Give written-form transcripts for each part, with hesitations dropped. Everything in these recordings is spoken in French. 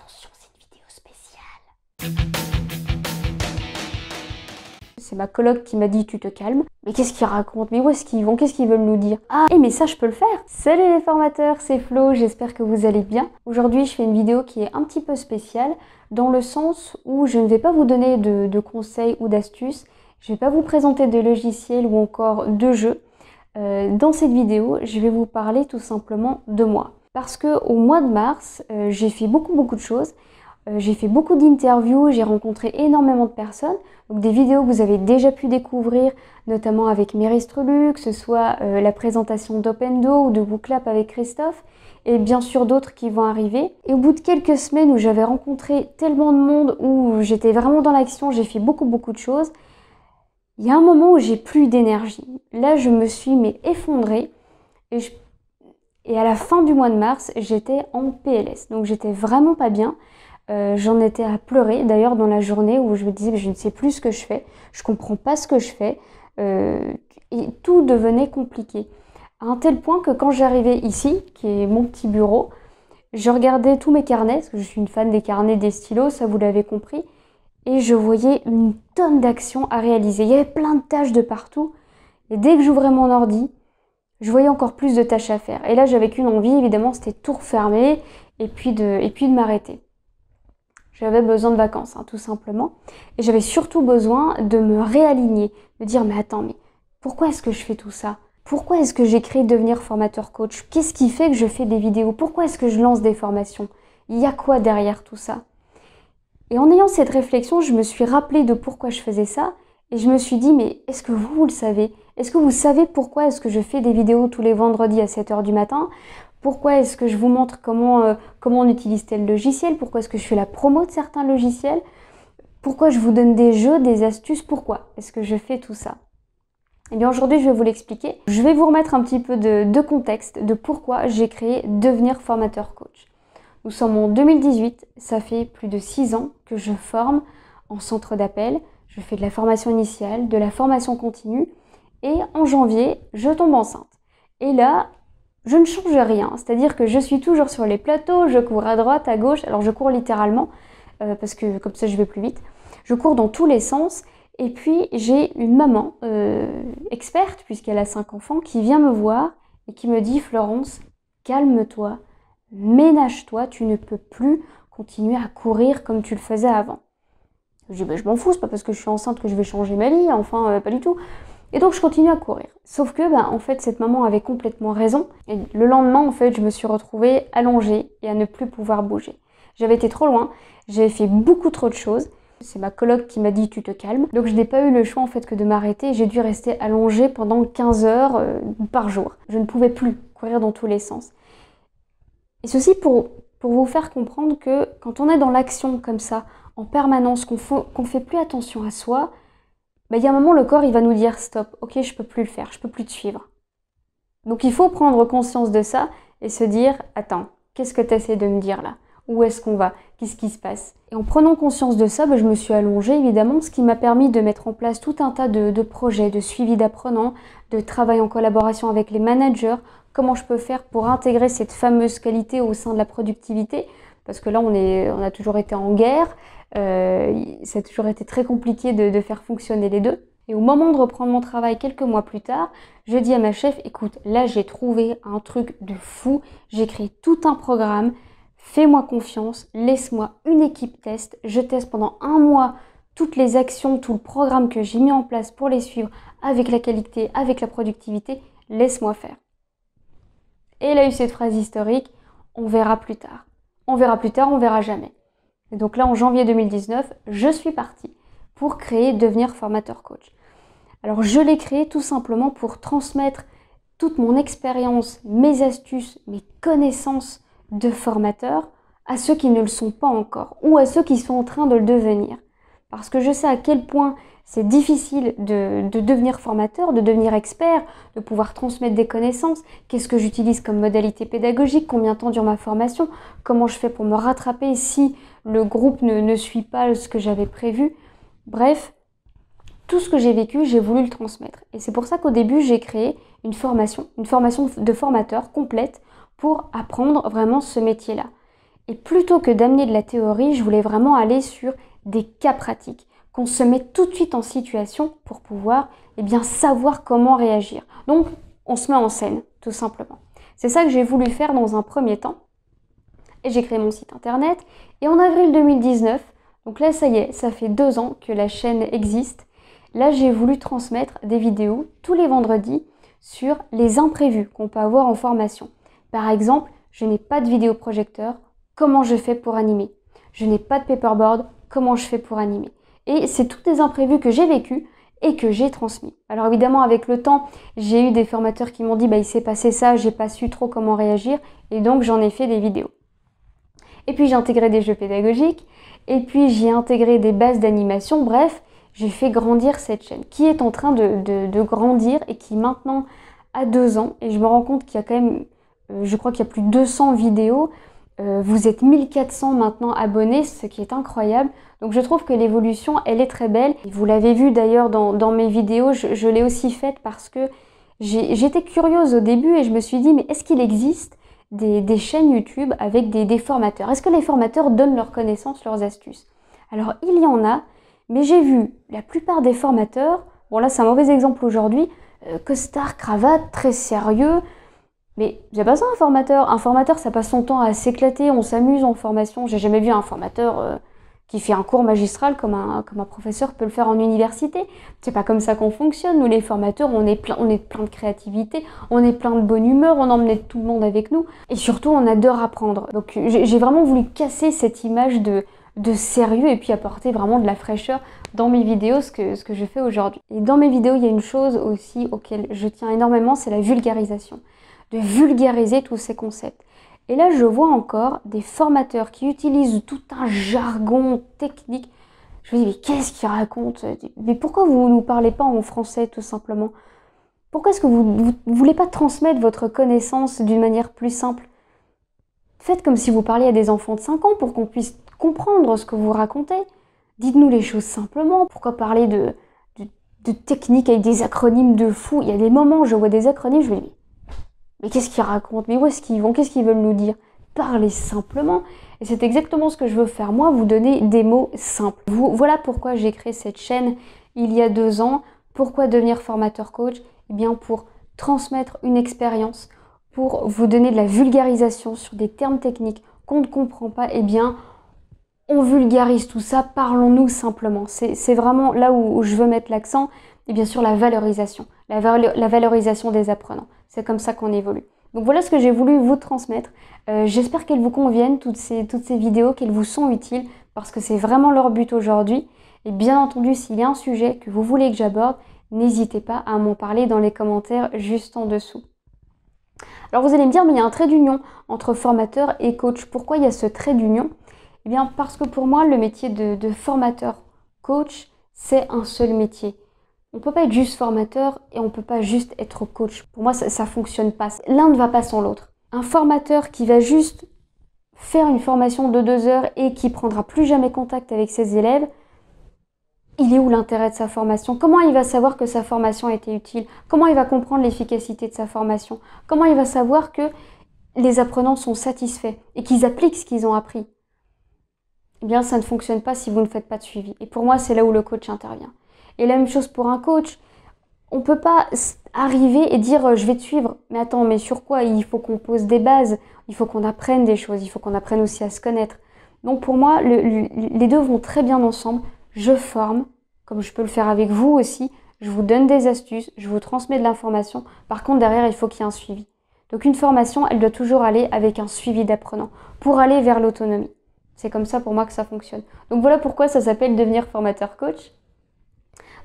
Attention, c'est une vidéo spéciale. C'est ma coloc qui m'a dit tu te calmes. Mais qu'est-ce qu'ils racontent? Mais où est-ce qu'ils vont? Qu'est-ce qu'ils veulent nous dire? Ah, mais ça je peux le faire. Salut les formateurs, c'est Flo, j'espère que vous allez bien. Aujourd'hui je fais une vidéo qui est un petit peu spéciale dans le sens où je ne vais pas vous donner de conseils ou d'astuces. Je ne vais pas vous présenter de logiciels ou encore de jeux. Dans cette vidéo, je vais vous parler tout simplement de moi. Parce qu'au mois de mars, j'ai fait beaucoup de choses. J'ai fait beaucoup d'interviews, j'ai rencontré énormément de personnes. Donc des vidéos que vous avez déjà pu découvrir, notamment avec Meristrulu, que ce soit la présentation d'Opendo ou de Booklap avec Christophe, et bien sûr d'autres qui vont arriver. Et au bout de quelques semaines où j'avais rencontré tellement de monde, où j'étais vraiment dans l'action, j'ai fait beaucoup de choses, il y a un moment où j'ai plus d'énergie. Là, je me suis effondrée et à la fin du mois de mars, j'étais en PLS. Donc j'étais vraiment pas bien. J'en étais à pleurer d'ailleurs dans la journée où je me disais je ne sais plus ce que je fais, je comprends pas ce que je fais et tout devenait compliqué. À un tel point que quand j'arrivais ici, qui est mon petit bureau, je regardais tous mes carnets, parce que je suis une fan des carnets, des stylos, ça vous l'avez compris, et je voyais une tonne d'actions à réaliser. Il y avait plein de tâches de partout et dès que j'ouvrais mon ordi, je voyais encore plus de tâches à faire. Et là j'avais qu'une envie, évidemment, c'était tout refermer et puis de m'arrêter. J'avais besoin de vacances, tout simplement. Et j'avais surtout besoin de me réaligner, de dire mais attends, mais pourquoi est-ce que je fais tout ça? Pourquoi est-ce que j'ai créé devenir formateur coach? Qu'est-ce qui fait que je fais des vidéos? Pourquoi est-ce que je lance des formations? Il y a quoi derrière tout ça? Et en ayant cette réflexion, je me suis rappelée de pourquoi je faisais ça. Et je me suis dit, mais est-ce que vous le savez? Est-ce que vous savez pourquoi est-ce que je fais des vidéos tous les vendredis à 7 h du matin? Pourquoi est-ce que je vous montre comment on utilise tel logiciel? Pourquoi est-ce que je fais la promo de certains logiciels? Pourquoi je vous donne des jeux, des astuces? Pourquoi est-ce que je fais tout ça? Eh bien aujourd'hui, je vais vous l'expliquer. Je vais vous remettre un petit peu de contexte de pourquoi j'ai créé Devenir Formateur Coach. Nous sommes en 2018, ça fait plus de 6 ans que je forme en centre d'appel. Je fais de la formation initiale, de la formation continue et en janvier, je tombe enceinte. Et là, je ne change rien, c'est-à-dire que je suis toujours sur les plateaux, je cours à droite, à gauche, alors je cours littéralement, parce que comme ça je vais plus vite. Je cours dans tous les sens, et puis j'ai une maman experte, puisqu'elle a 5 enfants, qui vient me voir et qui me dit « Florence, calme-toi, ménage-toi, tu ne peux plus continuer à courir comme tu le faisais avant. » Je dis « je m'en fous, c'est pas parce que je suis enceinte que je vais changer ma vie, enfin pas du tout. » Et donc je continue à courir. Sauf que en fait cette maman avait complètement raison. Et le lendemain en fait je me suis retrouvée allongée et à ne plus pouvoir bouger. J'avais été trop loin, j'avais fait beaucoup trop de choses. C'est ma coloc qui m'a dit tu te calmes. Donc je n'ai pas eu le choix en fait que de m'arrêter. J'ai dû rester allongée pendant 15 heures par jour. Je ne pouvais plus courir dans tous les sens. Et ceci pour vous faire comprendre que quand on est dans l'action comme ça, en permanence, qu'on fait plus attention à soi, il y a un moment, le corps, il va nous dire « Stop, ok, je peux plus le faire, je peux plus te suivre. » Donc il faut prendre conscience de ça et se dire « Attends, qu'est-ce que tu essaies de me dire là? Où est-ce qu'on va? Qu'est-ce qui se passe ?» Et en prenant conscience de ça, je me suis allongée évidemment, ce qui m'a permis de mettre en place tout un tas de projets, de suivi d'apprenants, de travail en collaboration avec les managers, comment je peux faire pour intégrer cette fameuse qualité au sein de la productivité, parce que là on a toujours été en guerre, ça a toujours été très compliqué de faire fonctionner les deux. Et au moment de reprendre mon travail quelques mois plus tard, je dis à ma chef, écoute, là j'ai trouvé un truc de fou, j'ai créé tout un programme, fais-moi confiance, laisse-moi une équipe test, je teste pendant 1 mois toutes les actions, tout le programme que j'ai mis en place pour les suivre avec la qualité, avec la productivité, laisse-moi faire. Et elle a eu cette phrase historique, on verra plus tard. On verra plus tard, on verra jamais. Et donc là, en janvier 2019, je suis partie pour créer Devenir Formateur Coach. Alors je l'ai créé tout simplement pour transmettre toute mon expérience, mes astuces, mes connaissances de formateur à ceux qui ne le sont pas encore ou à ceux qui sont en train de le devenir. Parce que je sais à quel point c'est difficile de devenir formateur, de devenir expert, de pouvoir transmettre des connaissances. Qu'est-ce que j'utilise comme modalité pédagogique? Combien de temps dure ma formation? Comment je fais pour me rattraper si le groupe ne suit pas ce que j'avais prévu? Bref, tout ce que j'ai vécu, j'ai voulu le transmettre. Et c'est pour ça qu'au début, j'ai créé une formation de formateur complète pour apprendre vraiment ce métier-là. Et plutôt que d'amener de la théorie, je voulais vraiment aller sur des cas pratiques, qu'on se met tout de suite en situation pour pouvoir savoir comment réagir. Donc, on se met en scène, tout simplement. C'est ça que j'ai voulu faire dans un premier temps. Et j'ai créé mon site internet. Et en avril 2019, donc là, ça y est, ça fait 2 ans que la chaîne existe. Là, j'ai voulu transmettre des vidéos tous les vendredis sur les imprévus qu'on peut avoir en formation. Par exemple, je n'ai pas de vidéoprojecteur, comment je fais pour animer? Je n'ai pas de paperboard, comment je fais pour animer? Et c'est tous des imprévus que j'ai vécus et que j'ai transmis. Alors évidemment, avec le temps, j'ai eu des formateurs qui m'ont dit il s'est passé ça, j'ai pas su trop comment réagir, et donc j'en ai fait des vidéos. Et puis j'ai intégré des jeux pédagogiques, et puis j'ai intégré des bases d'animation, bref, j'ai fait grandir cette chaîne qui est en train de grandir et qui maintenant a 2 ans. Et je me rends compte qu'il y a quand même, je crois qu'il y a plus de 200 vidéos. Vous êtes 1400 maintenant abonnés, ce qui est incroyable. Donc je trouve que l'évolution, elle est très belle. Et vous l'avez vu d'ailleurs dans mes vidéos, je l'ai aussi faite parce que j'étais curieuse au début et je me suis dit, mais est-ce qu'il existe des chaînes YouTube avec des formateurs? Est-ce que les formateurs donnent leurs connaissances, leurs astuces? Alors il y en a, mais j'ai vu la plupart des formateurs, bon là c'est un mauvais exemple aujourd'hui, costard, cravate, très sérieux, mais c'est pas ça un formateur. Un formateur, ça passe son temps à s'éclater, on s'amuse en formation. J'ai jamais vu un formateur qui fait un cours magistral comme un professeur peut le faire en université. C'est pas comme ça qu'on fonctionne. Nous les formateurs, on est plein de créativité, on est plein de bonne humeur, on emmène tout le monde avec nous. Et surtout, on adore apprendre. Donc j'ai vraiment voulu casser cette image de sérieux et puis apporter vraiment de la fraîcheur dans mes vidéos, ce que je fais aujourd'hui. Et dans mes vidéos, il y a une chose aussi auquel je tiens énormément, c'est la vulgarisation. De vulgariser tous ces concepts. Et là, je vois encore des formateurs qui utilisent tout un jargon technique. Je me dis, mais qu'est-ce qu'ils racontent? Mais pourquoi vous ne nous parlez pas en français, tout simplement? Pourquoi est-ce que vous ne voulez pas transmettre votre connaissance d'une manière plus simple? Faites comme si vous parliez à des enfants de 5 ans pour qu'on puisse comprendre ce que vous racontez. Dites-nous les choses simplement. Pourquoi parler de technique avec des acronymes de fou? Il y a des moments où je vois des acronymes, je me dis, mais qu'est-ce qu'ils racontent? Mais où est-ce qu'ils vont? Qu'est-ce qu'ils veulent nous dire? Parlez simplement. Et c'est exactement ce que je veux faire, moi, vous donner des mots simples. Voilà pourquoi j'ai créé cette chaîne il y a 2 ans. Pourquoi devenir formateur coach? Eh bien, pour transmettre une expérience, pour vous donner de la vulgarisation sur des termes techniques qu'on ne comprend pas. Eh bien, on vulgarise tout ça, parlons-nous simplement. C'est vraiment là où je veux mettre l'accent. Et bien sûr, la valorisation. La valorisation des apprenants. C'est comme ça qu'on évolue. Donc voilà ce que j'ai voulu vous transmettre. J'espère qu'elles vous conviennent, toutes ces vidéos, qu'elles vous sont utiles, parce que c'est vraiment leur but aujourd'hui. Et bien entendu, s'il y a un sujet que vous voulez que j'aborde, n'hésitez pas à m'en parler dans les commentaires juste en dessous. Alors vous allez me dire, mais il y a un trait d'union entre formateur et coach. Pourquoi il y a ce trait d'union? Eh bien parce que pour moi, le métier de formateur coach, c'est un seul métier. On ne peut pas être juste formateur et on ne peut pas juste être coach. Pour moi, ça ne fonctionne pas. L'un ne va pas sans l'autre. Un formateur qui va juste faire une formation de 2 heures et qui prendra plus jamais contact avec ses élèves, il est où l'intérêt de sa formation? Comment il va savoir que sa formation a été utile? Comment il va comprendre l'efficacité de sa formation? Comment il va savoir que les apprenants sont satisfaits et qu'ils appliquent ce qu'ils ont appris? Eh bien, ça ne fonctionne pas si vous ne faites pas de suivi. Et pour moi, c'est là où le coach intervient. Et la même chose pour un coach. On ne peut pas arriver et dire je vais te suivre. Mais attends, mais sur quoi? Il faut qu'on pose des bases, il faut qu'on apprenne des choses, il faut qu'on apprenne aussi à se connaître. Donc pour moi, les deux vont très bien ensemble. Je forme, comme je peux le faire avec vous aussi. Je vous donne des astuces, je vous transmets de l'information. Par contre, derrière, il faut qu'il y ait un suivi. Donc une formation, elle doit toujours aller avec un suivi d'apprenant pour aller vers l'autonomie. C'est comme ça pour moi que ça fonctionne. Donc voilà pourquoi ça s'appelle devenir formateur coach.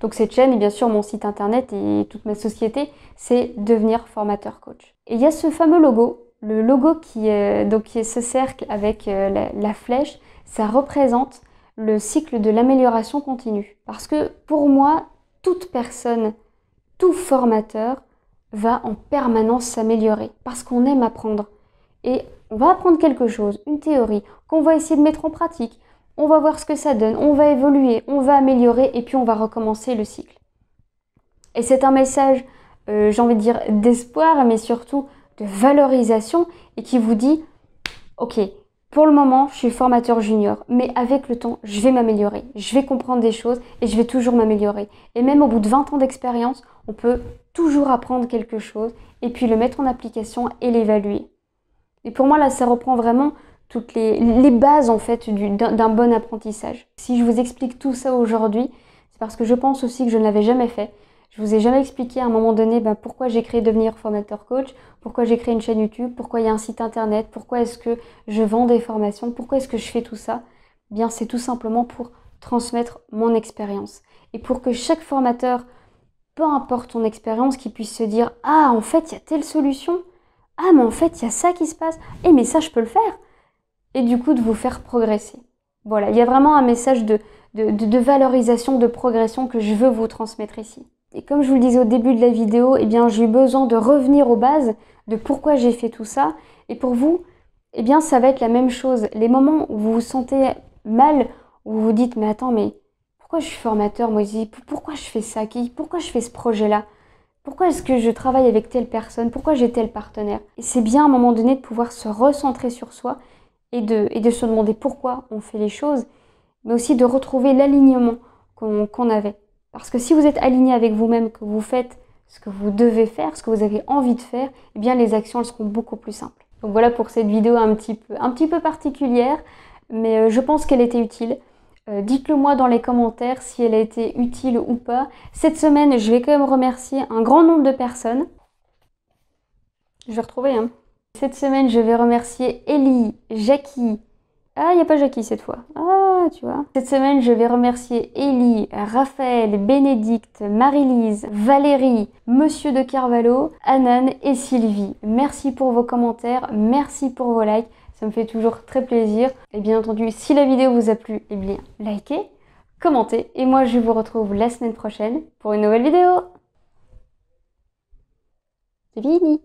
Donc cette chaîne et bien sûr mon site internet et toute ma société, c'est devenir formateur coach. Et il y a ce fameux logo, le logo qui est ce cercle avec la flèche, ça représente le cycle de l'amélioration continue. Parce que pour moi, toute personne, tout formateur va en permanence s'améliorer parce qu'on aime apprendre. Et on va apprendre quelque chose, une théorie, qu'on va essayer de mettre en pratique. On va voir ce que ça donne, on va évoluer, on va améliorer et puis on va recommencer le cycle. Et c'est un message, j'ai envie de dire, d'espoir, mais surtout de valorisation et qui vous dit, ok, Pour le moment, je suis formateur junior, mais avec le temps, je vais m'améliorer. Je vais comprendre des choses et je vais toujours m'améliorer. Et même au bout de 20 ans d'expérience, on peut toujours apprendre quelque chose et puis le mettre en application et l'évaluer. Et pour moi, là, ça reprend vraiment toutes les bases en fait d'un bon apprentissage. Si je vous explique tout ça aujourd'hui, c'est parce que je pense aussi que je ne l'avais jamais fait. Je vous ai jamais expliqué à un moment donné pourquoi j'ai créé Devenir Formateur Coach, pourquoi j'ai créé une chaîne YouTube, pourquoi il y a un site internet, pourquoi est-ce que je vends des formations, pourquoi est-ce que je fais tout ça. Eh bien, c'est tout simplement pour transmettre mon expérience. Et pour que chaque formateur, peu importe ton expérience, qui puisse se dire « Ah, en fait, il y a telle solution. Ah, mais en fait, il y a ça qui se passe. Eh, mais ça, je peux le faire. » Et du coup, de vous faire progresser. Voilà, il y a vraiment un message de valorisation, de progression que je veux vous transmettre ici. Et comme je vous le disais au début de la vidéo, eh bien, j'ai eu besoin de revenir aux bases de pourquoi j'ai fait tout ça. Et pour vous, eh bien, ça va être la même chose. Les moments où vous vous sentez mal, où vous vous dites « Mais attends, mais pourquoi je suis formateur, moi aussi? Pourquoi je fais ça? Pourquoi je fais ce projet-là? Pourquoi est-ce que je travaille avec telle personne? Pourquoi j'ai tel partenaire ?» Et c'est bien à un moment donné de pouvoir se recentrer sur soi et de se demander pourquoi on fait les choses, mais aussi de retrouver l'alignement qu'on avait. Parce que si vous êtes aligné avec vous-même, que vous faites ce que vous devez faire, ce que vous avez envie de faire, eh bien les actions elles seront beaucoup plus simples. Donc voilà pour cette vidéo un petit peu particulière, mais je pense qu'elle était utile. Dites-le moi dans les commentaires si elle a été utile ou pas. Cette semaine, je vais quand même remercier un grand nombre de personnes. Je vais retrouver, hein. Cette semaine, je vais remercier Ellie, Jackie. Ah, il n'y a pas Jackie cette fois. Ah, tu vois. Cette semaine, je vais remercier Ellie, Raphaël, Bénédicte, Marie-Lise, Valérie, Monsieur de Carvalho, Anan et Sylvie. Merci pour vos commentaires, merci pour vos likes. Ça me fait toujours très plaisir. Et bien entendu, si la vidéo vous a plu, eh bien, likez, commentez. Et moi, je vous retrouve la semaine prochaine pour une nouvelle vidéo. C'est fini.